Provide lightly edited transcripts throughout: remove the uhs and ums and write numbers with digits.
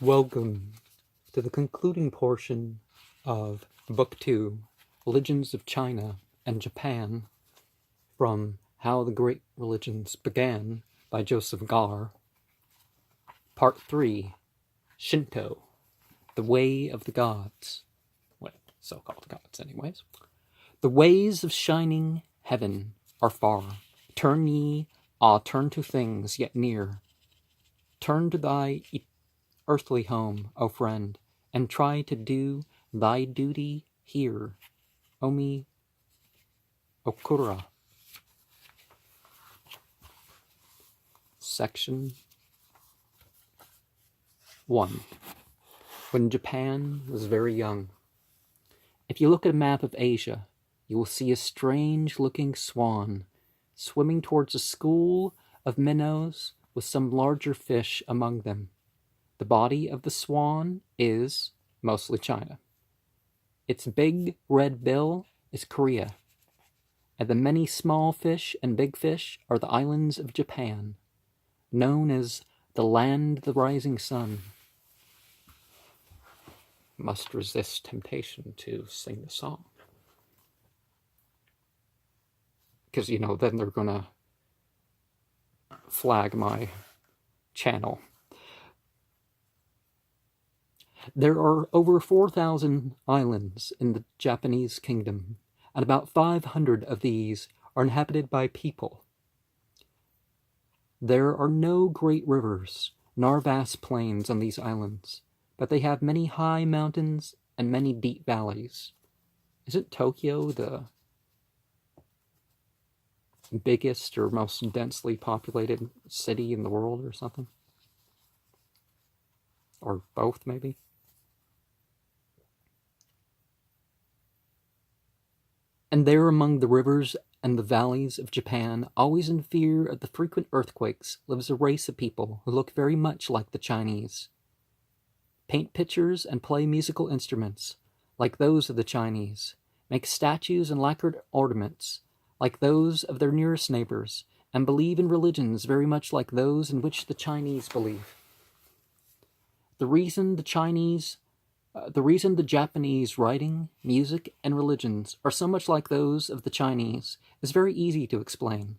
Welcome to the concluding portion of Book 2, Religions of China and Japan, from How the Great Religions Began by Joseph Gaer. Part 3, Shinto, the Way of the Gods. Well, so-called gods anyways. The ways of shining heaven are far. Turn ye, turn to things yet near. Turn to thy earthly home, O friend, and try to do thy duty here. Omi Okura. Section 1. When Japan was very young. If you look at a map of Asia, you will see a strange-looking swan swimming towards a school of minnows with some larger fish among them. The body of the swan is mostly China. Its big red bill is Korea, and the many small fish and big fish are the islands of Japan, known as the land of the rising sun. Must resist temptation to sing the song. Because, then they're gonna flag my channel. There are over 4,000 islands in the Japanese kingdom, and about 500 of these are inhabited by people. There are no great rivers, nor vast plains on these islands, but they have many high mountains and many deep valleys. Isn't Tokyo the biggest or most densely populated city in the world or something? Or both, maybe? And there among the rivers and the valleys of Japan, always in fear of the frequent earthquakes, lives a race of people who look very much like the Chinese. Paint pictures and play musical instruments, like those of the Chinese, make statues and lacquered ornaments, like those of their nearest neighbors, and believe in religions very much like those in which the Chinese believe. The reason the Japanese writing, music, and religions are so much like those of the Chinese is very easy to explain.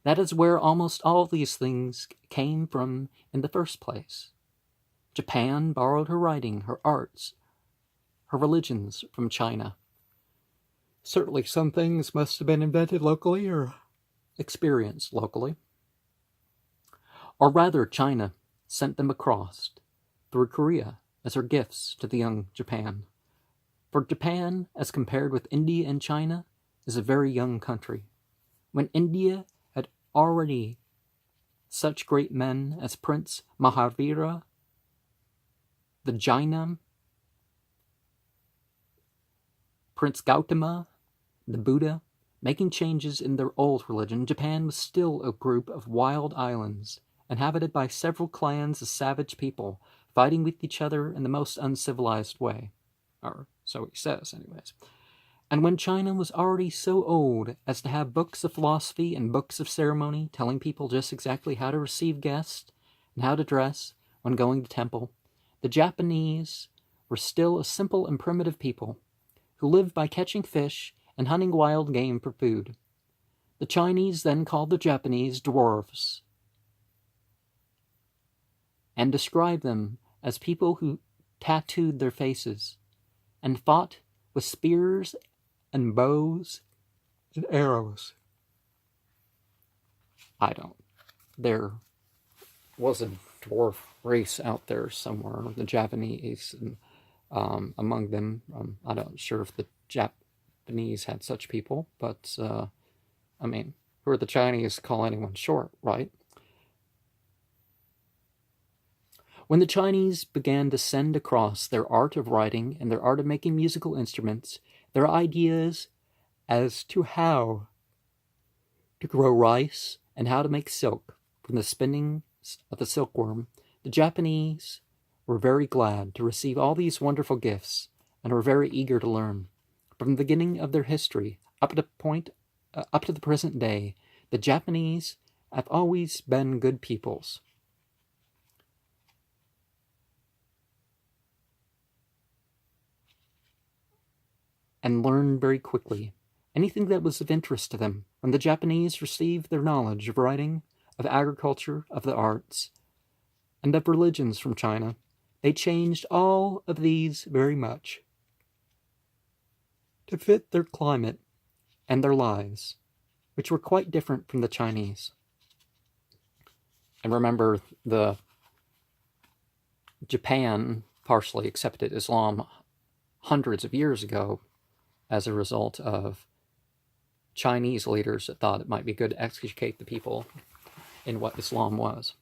That is where almost all these things came from in the first place. Japan borrowed her writing, her arts, her religions from China. Certainly some things must have been invented locally or experienced locally. Or rather, China sent them across through Korea as her gifts to the young Japan. For Japan, as compared with India and China, is a very young country. When India had already such great men as Prince Mahavira, the Jainam, Prince Gautama, the Buddha, making changes in their old religion, Japan was still a group of wild islands, inhabited by several clans of savage people, fighting with each other in the most uncivilized way. Or so he says, anyways. And when China was already so old as to have books of philosophy and books of ceremony telling people just exactly how to receive guests and how to dress when going to temple, the Japanese were still a simple and primitive people who lived by catching fish and hunting wild game for food. The Chinese then called the Japanese dwarfs and described them as people who tattooed their faces and fought with spears and bows and arrows. There was a dwarf race out there somewhere, the Japanese, and among them, I'm not sure if the Japanese had such people, but, who are the Chinese to call anyone short, right? When the Chinese began to send across their art of writing and their art of making musical instruments, their ideas as to how to grow rice and how to make silk from the spinning of the silkworm, the Japanese were very glad to receive all these wonderful gifts and were very eager to learn. From the beginning of their history up to the present day, the Japanese have always been good peoples. and learn very quickly anything that was of interest to them. When the Japanese received their knowledge of writing, of agriculture, of the arts, and of religions from China, they changed all of these very much to fit their climate and their lives, which were quite different from the Chinese. And remember, Japan partially accepted Islam hundreds of years ago as a result of Chinese leaders that thought it might be good to educate the people in what Islam was.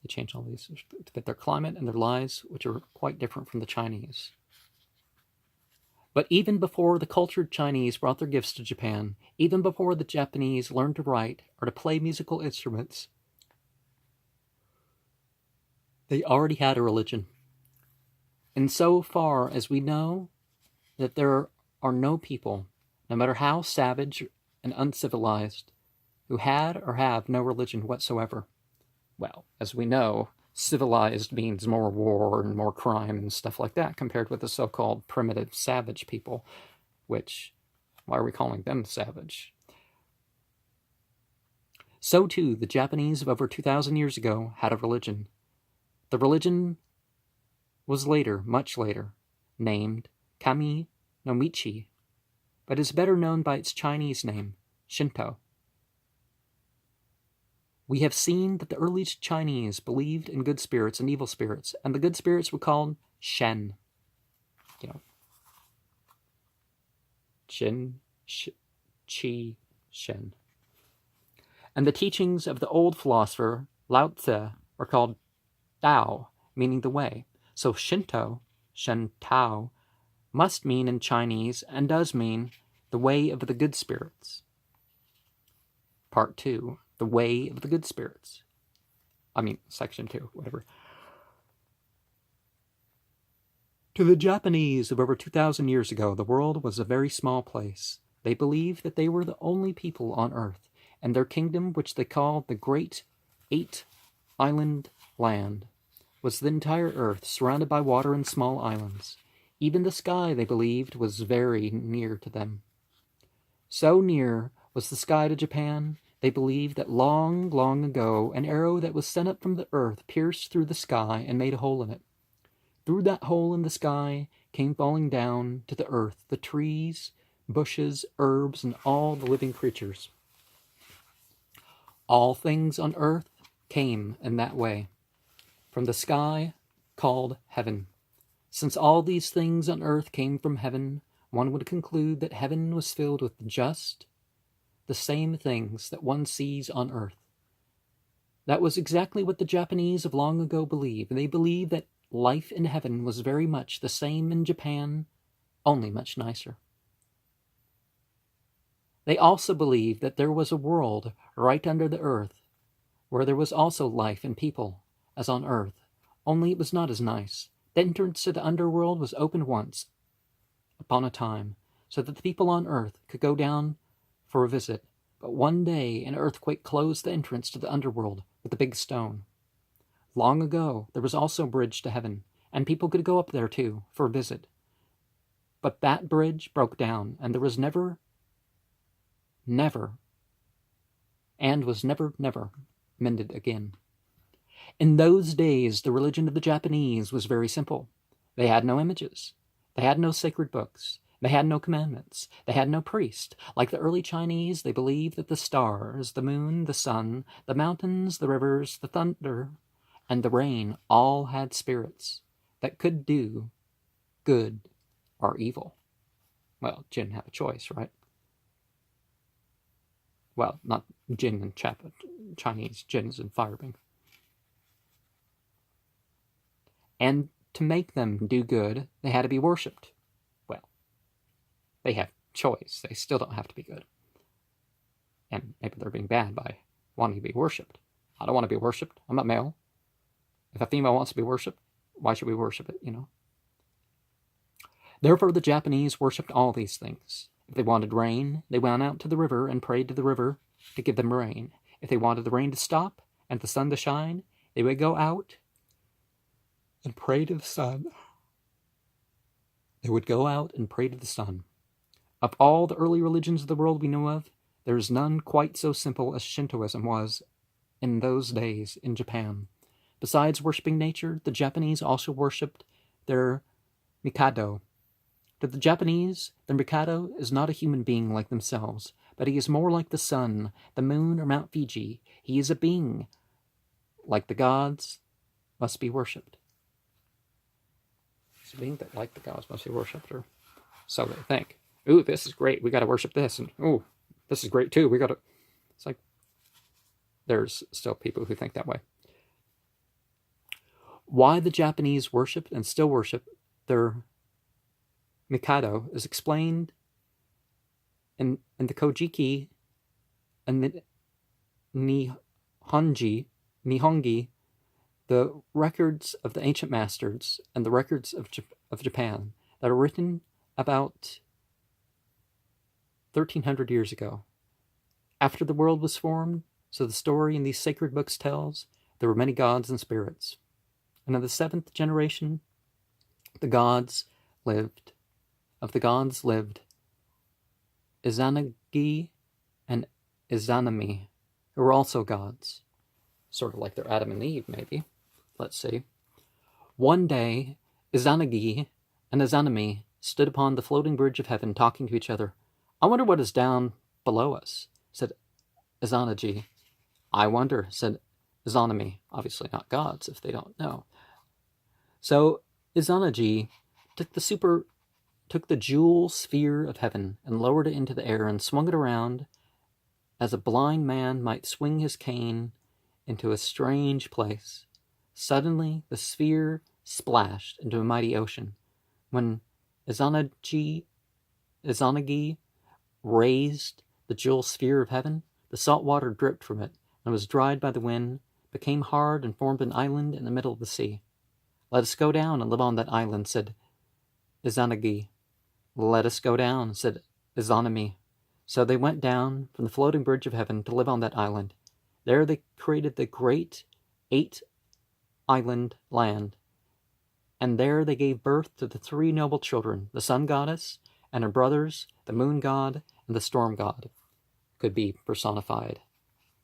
They changed all these to fit their climate and their lives, which are quite different from the Chinese. But even before the cultured Chinese brought their gifts to Japan, even before the Japanese learned to write or to play musical instruments, they already had a religion. And so far as we know that there are no people, no matter how savage and uncivilized, who had or have no religion whatsoever. Well, as we know, civilized means more war and more crime and stuff like that, compared with the so-called primitive savage people, which, why are we calling them savage? So too, the Japanese of over 2,000 years ago had a religion. The religion was later, much later, named Kami no Michi, but is better known by its Chinese name, Shinto. We have seen that the early Chinese believed in good spirits and evil spirits, and the good spirits were called Shen. Shen, Qi, Shen. And the teachings of the old philosopher Lao Tzu are called Tao, meaning the way. So Shinto, Shen Tao, must mean in Chinese, and does mean, the way of the good spirits. Part 2, the way of the good spirits. Section 2, whatever. To the Japanese of over 2,000 years ago, the world was a very small place. They believed that they were the only people on earth, and their kingdom, which they called the Great Eight-Island Land, was the entire earth, surrounded by water and small islands. Even the sky, they believed, was very near to them. So near was the sky to Japan, they believed that long, long ago, an arrow that was sent up from the earth pierced through the sky and made a hole in it. Through that hole in the sky came falling down to the earth the trees, bushes, herbs, and all the living creatures. All things on earth came in that way, from the sky called heaven. Since all these things on earth came from heaven, one would conclude that heaven was filled with just the same things that one sees on earth. That was exactly what the Japanese of long ago believed. They believed that life in heaven was very much the same in Japan, only much nicer. They also believed that there was a world right under the earth, where there was also life and people, as on earth, only it was not as nice. The entrance to the underworld was opened once upon a time, so that the people on earth could go down for a visit, but one day an earthquake closed the entrance to the underworld with a big stone. Long ago, there was also a bridge to heaven, and people could go up there too for a visit. But that bridge broke down, and there was never mended again. In those days, the religion of the Japanese was very simple. They had no images. They had no sacred books. They had no commandments. They had no priest. Like the early Chinese, they believed that the stars, the moon, the sun, the mountains, the rivers, the thunder, and the rain all had spirits that could do good or evil. Well, Jin have a choice, right? Well, not Jin and Chinese. Jin is in firebing. And to make them do good, they had to be worshipped. Well, they have choice. They still don't have to be good. And maybe they're being bad by wanting to be worshipped. I don't want to be worshipped. I'm not male. If a female wants to be worshipped, why should we worship it, Therefore, the Japanese worshipped all these things. If they wanted rain, they went out to the river and prayed to the river to give them rain. If they wanted the rain to stop and the sun to shine, they would go out and pray to the sun They would go out and pray to the sun. Of all the early religions of the world we know of, there is none quite so simple as Shintoism was in those days in Japan. Besides worshipping nature, the Japanese also worshipped their Mikado. To the Japanese, the Mikado is not a human being like themselves, but he is more like the sun, the moon, or Mount Fuji. He is a being, like the gods, must be worshipped. He's a being that, like the gods, must be worshipped, or so they think. Ooh, this is great. We got to worship this, and ooh, this is great too. We got to. It's like there's still people who think that way. Why the Japanese worshipped and still worship their Mikado is explained in the Kojiki and the Nihongi, the records of the ancient masters and the records of Japan that are written about 1,300 years ago. After the world was formed, so the story in these sacred books tells, there were many gods and spirits. And in the 7th generation, the gods lived. Of the gods lived Izanagi and Izanami, who were also gods. Sort of like their Adam and Eve, maybe. Let's see. One day, Izanagi and Izanami stood upon the floating bridge of heaven talking to each other. I wonder what is down below us, said Izanagi. I wonder, said Izanami. Obviously not gods if they don't know. So Izanagi took the jewel sphere of heaven and lowered it into the air and swung it around as a blind man might swing his cane into a strange place. Suddenly the sphere splashed into a mighty ocean. When Izanagi raised the jewel sphere of heaven, the salt water dripped from it and was dried by the wind, became hard, and formed an island in the middle of the sea. Let us go down and live on that island, said Izanagi. Let us go down, said Izanami. So they went down from the floating bridge of heaven to live on that island. There they created the great 8-island land. And there they gave birth to the 3 noble children, the sun goddess and her brothers, the moon god and the storm god. Could be personified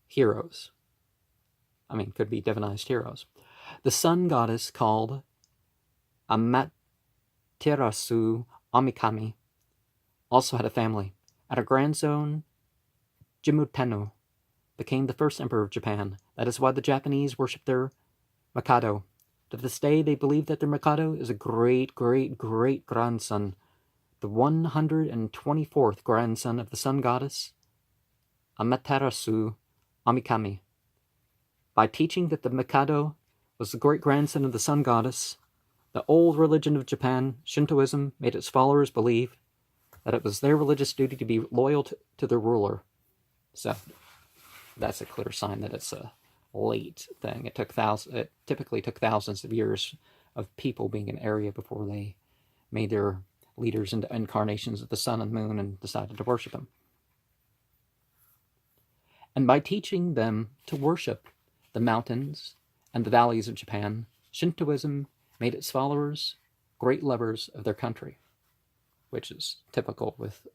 heroes. Could be divinized heroes. The sun goddess, called Amaterasu Amikami, also had a family, and her grandson, Jimuteno, became the first emperor of Japan. That is why the Japanese worship their Mikado. To this day, they believe that their Mikado is a great-great-great-grandson, the 124th grandson of the sun goddess, Amaterasu Amikami. By teaching that the Mikado was the great-grandson of the sun goddess, the old religion of Japan, Shintoism, made its followers believe that it was their religious duty to be loyal to their ruler. So that's a clear sign that it's a late thing. It typically took thousands of years of people being in an area before they made their leaders into incarnations of the sun and moon and decided to worship them. And by teaching them to worship the mountains and the valleys of Japan, Shintoism made its followers great lovers of their country, which is typical with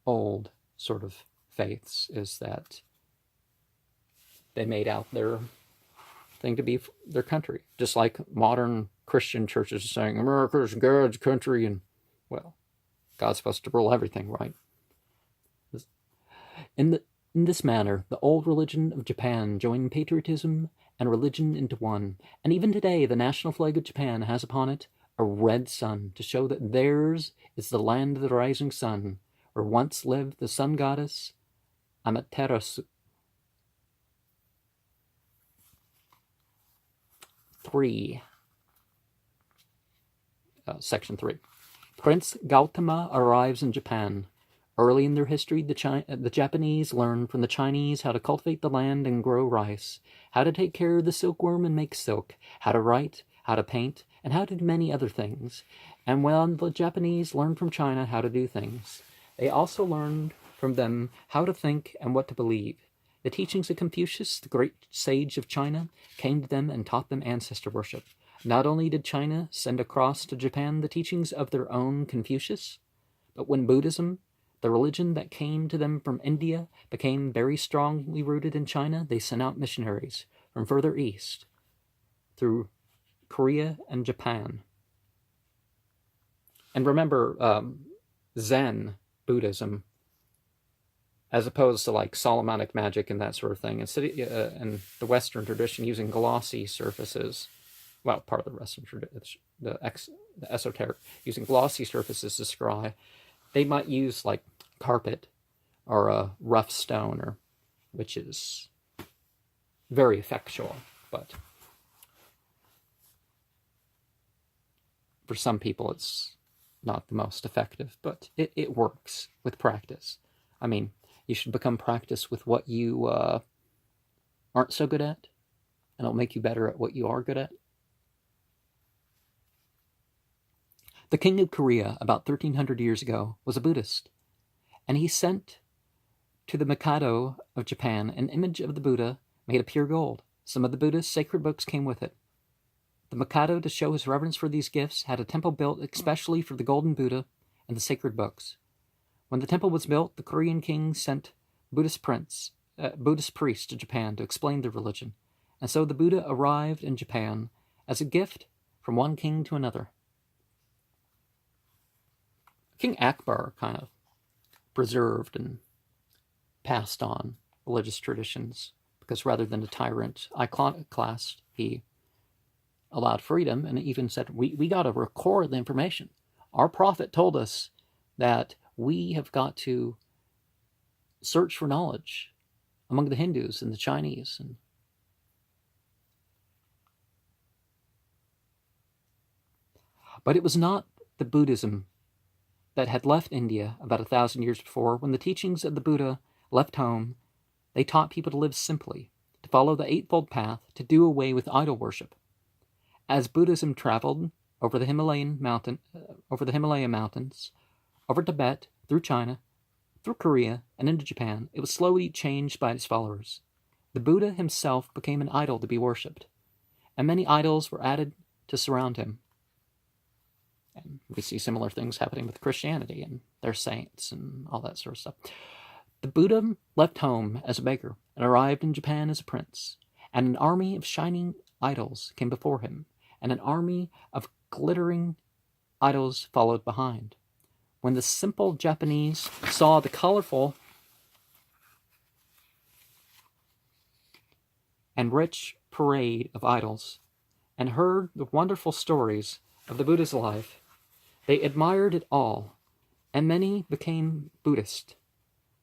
old sort of faiths, is that they made out their thing to be their country. Just like modern Christian churches are saying, America's God's country, and, well, God's supposed to rule everything, right? In this manner, the old religion of Japan joined patriotism and religion into one, and even today the national flag of Japan has upon it a red sun to show that theirs is the land of the rising sun, where once lived the sun goddess Amaterasu. 3. Section 3. Prince Gautama arrives in Japan. Early in their history, the Japanese learned from the Chinese how to cultivate the land and grow rice, how to take care of the silkworm and make silk, how to write, how to paint, and how to do many other things. And when the Japanese learned from China how to do things, they also learned from them how to think and what to believe. The teachings of Confucius, the great sage of China, came to them and taught them ancestor worship. Not only did China send across to Japan the teachings of their own Confucius, but when Buddhism, the religion that came to them from India, became very strongly rooted in China, they sent out missionaries from further east through Korea and Japan. And remember, Zen Buddhism, as opposed to like Solomonic magic and that sort of thing, and the Western tradition using glossy surfaces, well, part of the Western tradition, the esoteric, using glossy surfaces to scry, they might use like carpet or a rough stone, which is very effectual, but for some people it's not the most effective, but it works with practice. I mean, you should become practiced with what you aren't so good at, and it'll make you better at what you are good at. The king of Korea, about 1,300 years ago, was a Buddhist, and he sent to the Mikado of Japan an image of the Buddha made of pure gold. Some of the Buddha's sacred books came with it. The Mikado, to show his reverence for these gifts, had a temple built especially for the golden Buddha and the sacred books. When the temple was built, the Korean king sent Buddhist priests to Japan to explain their religion, and so the Buddha arrived in Japan as a gift from one king to another. King Akbar kind of preserved and passed on religious traditions, because rather than a tyrant iconoclast, he allowed freedom, and even said, we got to record the information. Our prophet told us that we have got to search for knowledge among the Hindus and the Chinese. But it was not the Buddhism that had left India about 1,000 years before. When the teachings of the Buddha left home, they taught people to live simply, to follow the Eightfold Path, to do away with idol worship. As Buddhism traveled over the Himalaya mountains, over Tibet, through China, through Korea, and into Japan, it was slowly changed by its followers. The Buddha himself became an idol to be worshipped, and many idols were added to surround him. And we see similar things happening with Christianity and their saints and all that sort of stuff. The Buddha left home as a beggar and arrived in Japan as a prince, and an army of shining idols came before him, and an army of glittering idols followed behind. When the simple Japanese saw the colorful and rich parade of idols and heard the wonderful stories of the Buddha's life, they admired it all, and many became Buddhist.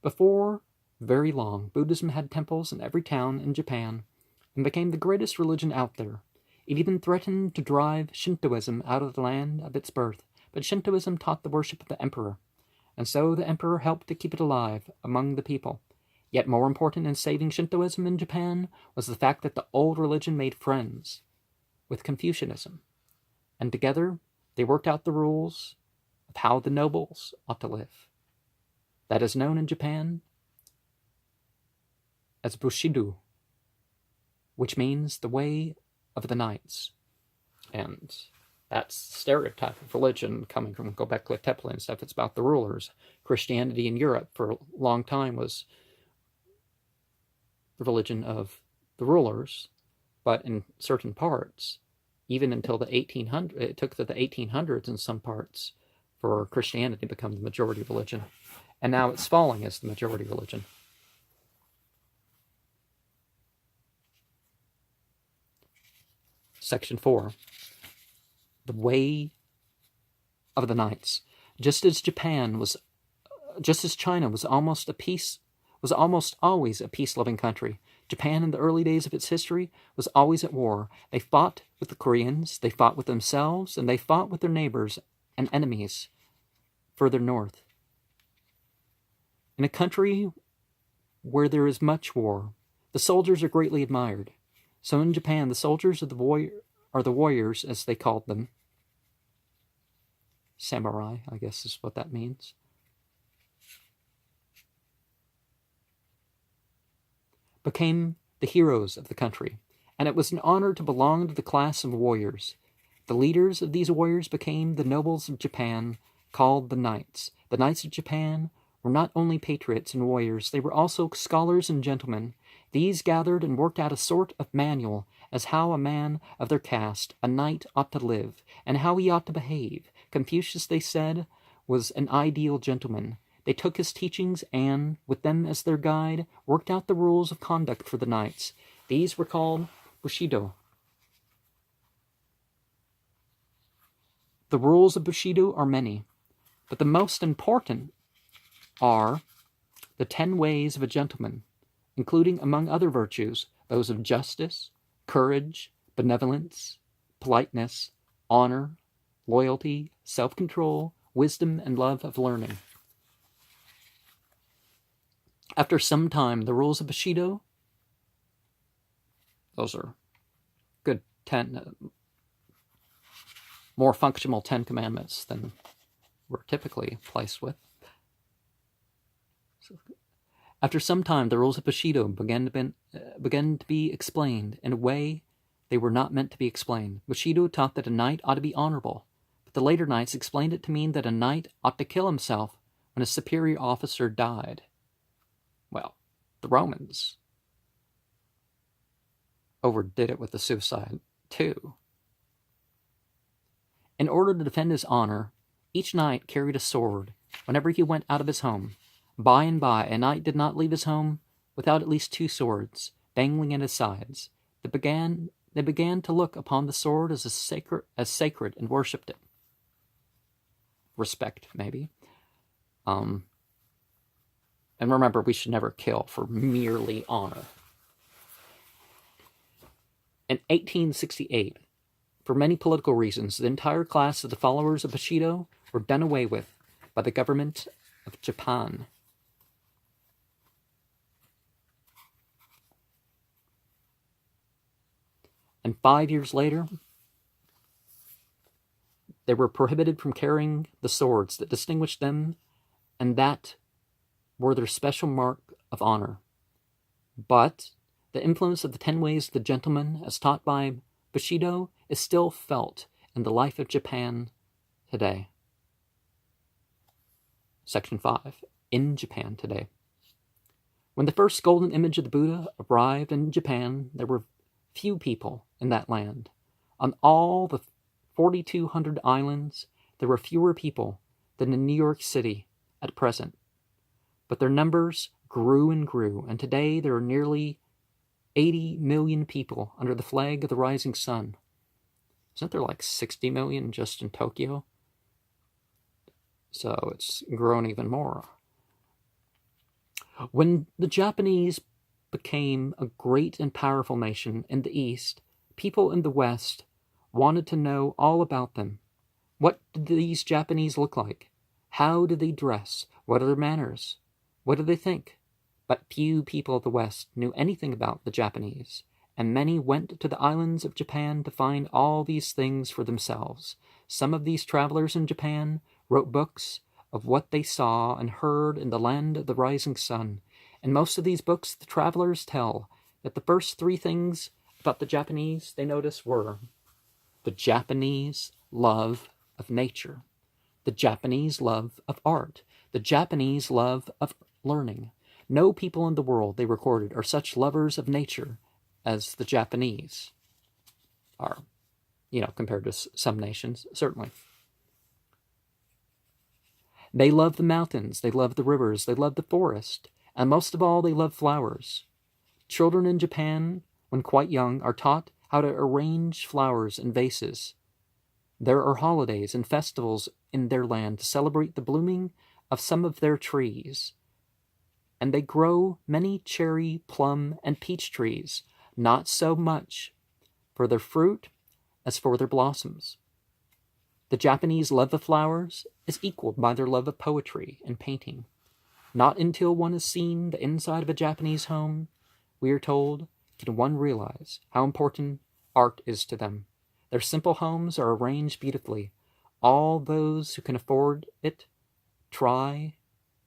Before very long, Buddhism had temples in every town in Japan and became the greatest religion out there. It even threatened to drive Shintoism out of the land of its birth, but Shintoism taught the worship of the emperor, and so the emperor helped to keep it alive among the people. Yet more important in saving Shintoism in Japan was the fact that the old religion made friends with Confucianism, and together they worked out the rules of how the nobles ought to live. That is known in Japan as Bushido, which means the way of the knights. And that's stereotype of religion coming from Göbekli Tepe and stuff. It's about the rulers. Christianity in Europe for a long time was the religion of the rulers, but in certain parts, even until the 1800s, it took to the 1800s in some parts for Christianity to become the majority religion. And now it's falling as the majority religion. Section 4. The way of the knights. Just as China was almost always a peace-loving country, Japan in the early days of its history was always at war. They fought with the Koreans, they fought with themselves, and they fought with their neighbors and enemies further north. In a country where there is much war, the soldiers are greatly admired. So in Japan, the soldiers are the warriors, as they called them. Samurai, I guess is what that means. Became the heroes of the country, and it was an honor to belong to the class of warriors. The leaders of these warriors became the nobles of Japan, called the knights. The knights of Japan were not only patriots and warriors, they were also scholars and gentlemen. These gathered and worked out a sort of manual as how a man of their caste, a knight, ought to live, and how he ought to behave. Confucius, they said, was an ideal gentleman. They took his teachings and, with them as their guide, worked out the rules of conduct for the knights. These were called Bushido. The rules of Bushido are many, but the most important are the 10 ways of a gentleman, including, among other virtues, those of justice, courage, benevolence, politeness, honor, loyalty, self-control, wisdom, and love of learning. After some time, the rules of Bushido, those are good 10, more functional 10 commandments than we're typically placed with. After some time, the rules of Bushido began to be explained in a way they were not meant to be explained. Bushido taught that a knight ought to be honorable, but the later knights explained it to mean that a knight ought to kill himself when a superior officer died. Well, the Romans overdid it with the suicide, too. In order to defend his honor, each knight carried a sword whenever he went out of his home. By and by, a knight did not leave his home without at least 2 swords dangling at his sides. They began to look upon the sword as sacred and worshipped it. Respect, maybe. And remember, we should never kill for merely honor. In 1868, for many political reasons, the entire class of the followers of Bushido were done away with by the government of Japan. And 5 years later, they were prohibited from carrying the swords that distinguished them and that were their special mark of honor. But the influence of the 10 ways of the gentleman, as taught by Bushido, is still felt in the life of Japan today. Section 5. In Japan today. When the first golden image of the Buddha arrived in Japan, there were few people in that land. On all the 4,200 islands, there were fewer people than in New York City at present. But their numbers grew and grew, and today there are nearly 80 million people under the flag of the rising sun. Isn't there like 60 million just in Tokyo? So it's grown even more. When the Japanese became a great and powerful nation in the East, people in the West wanted to know all about them. What did these Japanese look like? How did they dress? What are their manners? What do they think? But few people of the West knew anything about the Japanese, and many went to the islands of Japan to find all these things for themselves. Some of these travelers in Japan wrote books of what they saw and heard in the land of the rising sun. In most of these books, the travelers tell that the first 3 things about the Japanese they noticed were the Japanese love of nature, the Japanese love of art, the Japanese love of learning. No people in the world, they recorded, are such lovers of nature as the Japanese are, compared to some nations, certainly. They love the mountains, they love the rivers, they love the forest, and most of all, they love flowers. Children in Japan, when quite young, are taught how to arrange flowers in vases. There are holidays and festivals in their land to celebrate the blooming of some of their trees. And they grow many cherry, plum, and peach trees, not so much for their fruit as for their blossoms. The Japanese love of flowers is equaled by their love of poetry and painting. Not until one has seen the inside of a Japanese home, we are told, can one realize how important art is to them. Their simple homes are arranged beautifully. All those who can afford it try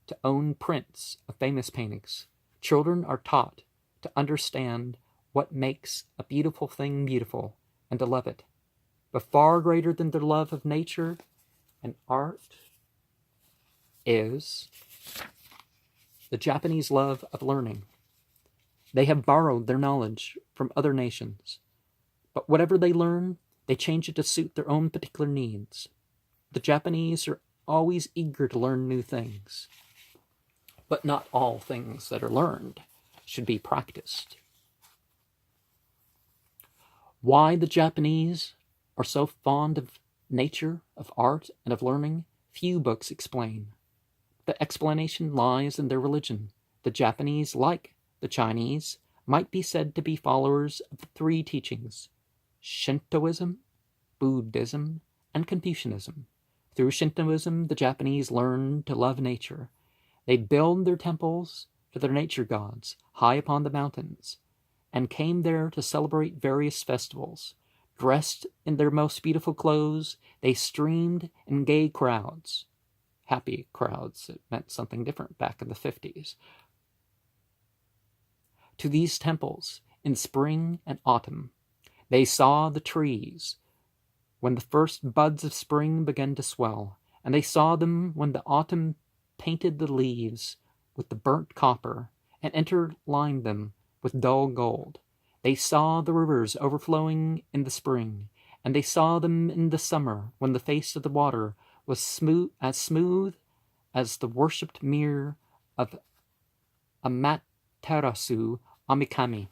to own prints of famous paintings. Children are taught to understand what makes a beautiful thing beautiful and to love it. But far greater than their love of nature and art is the Japanese love of learning. They have borrowed their knowledge from other nations, but whatever they learn, they change it to suit their own particular needs. The Japanese are always eager to learn new things, but not all things that are learned should be practiced. Why the Japanese are so fond of nature, of art, and of learning, few books explain. The explanation lies in their religion. The Japanese, like the Chinese, might be said to be followers of the three teachings: Shintoism, Buddhism, and Confucianism. Through Shintoism, the Japanese learn to love nature. They build their temples to their nature gods high upon the mountains, and came there to celebrate various festivals. Dressed in their most beautiful clothes, they streamed in gay crowds. Happy crowds. It meant something different back in the 50s. To these temples in spring and autumn. They saw the trees when the first buds of spring began to swell, and they saw them when the autumn painted the leaves with the burnt copper and interlined them with dull gold. They saw the rivers overflowing in the spring, and they saw them in the summer when the face of the water was smooth as the worshipped mirror of Amaterasu Amikami,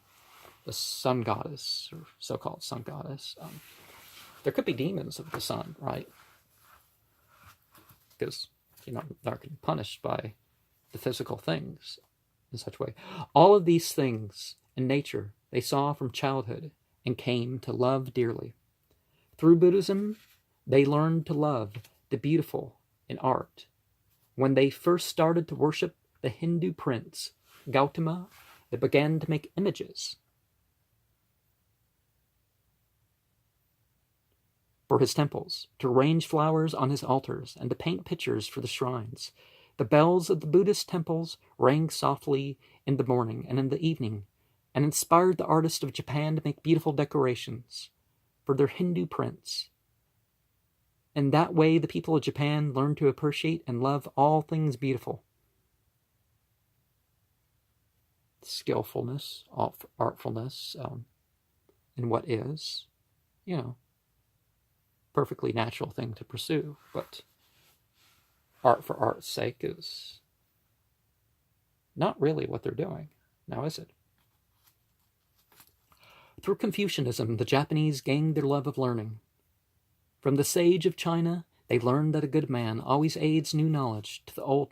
the sun goddess, or so-called sun goddess. There could be demons of the sun, right? Because, they're getting punished by the physical things in such a way. All of these things in nature they saw from childhood and came to love dearly. Through Buddhism, they learned to love the beautiful in art. When they first started to worship the Hindu prince, Gautama, they began to make images for his temples, to arrange flowers on his altars, and to paint pictures for the shrines. The bells of the Buddhist temples rang softly in the morning and in the evening, and inspired the artists of Japan to make beautiful decorations for their Hindu prince. In that way, the people of Japan learned to appreciate and love all things beautiful. Skillfulness, artfulness, in what is, perfectly natural thing to pursue, but art for art's sake is not really what they're doing, now is it? Through Confucianism, the Japanese gained their love of learning. From the sage of China, they learned that a good man always adds new knowledge to the old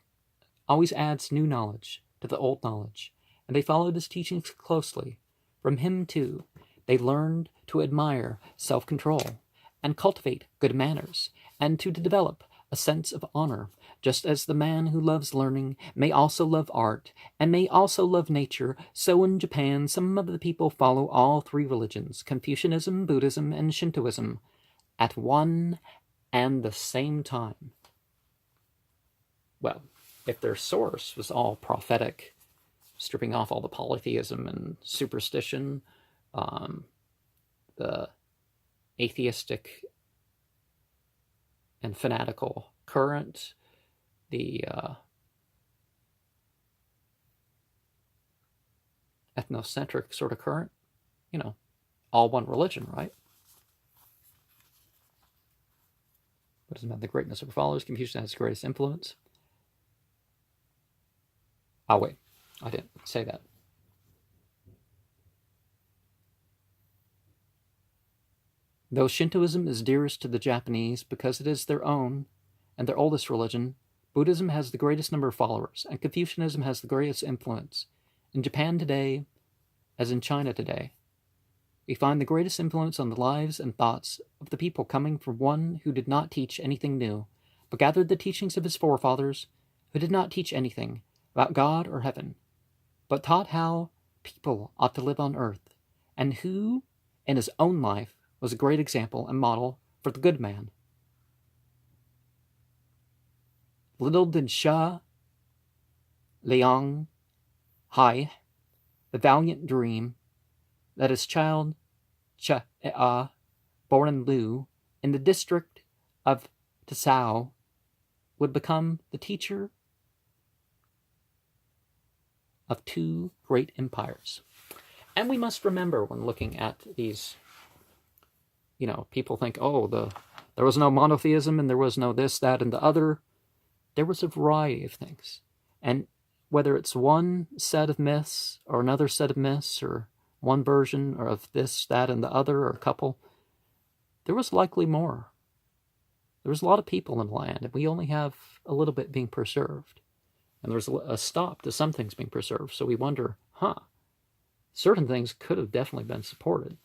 knowledge, and they followed his teachings closely. From him, too, they learned to admire self-control and cultivate good manners, and to develop a sense of honor, just as the man who loves learning may also love art, and may also love nature. So in Japan, some of the people follow all three religions, Confucianism, Buddhism, and Shintoism, at one and the same time. Well, if their source was all prophetic, stripping off all the polytheism and superstition, the atheistic and fanatical current, the ethnocentric sort of current, all one religion, right? Buddhism had the greatness of her followers. Confucius has the greatest influence. Oh, wait, I didn't say that. Though Shintoism is dearest to the Japanese because it is their own and their oldest religion, Buddhism has the greatest number of followers, and Confucianism has the greatest influence. In Japan today, as in China today, we find the greatest influence on the lives and thoughts of the people coming from one who did not teach anything new, but gathered the teachings of his forefathers, who did not teach anything about God or heaven, but taught how people ought to live on earth, and who, in his own life, was a great example and model for the good man. Little did Sha Liang Hai, the valiant dream, that his child Cha-Ea, born in Lu, in the district of Tsao would become the teacher of two great empires. And we must remember when looking at these, people think, there was no monotheism and there was no this, that, and the other. There was a variety of things. And whether it's one set of myths or another set of myths or one version or of this, that, and the other, or a couple, there was likely more. There was a lot of people in the land, and we only have a little bit being preserved. And there's a stop to some things being preserved. So we wonder, certain things could have definitely been supported.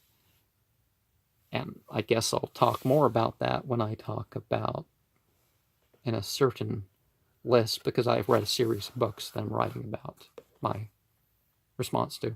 And I guess I'll talk more about that when I talk about in a certain list, because I've read a series of books that I'm writing about my response to.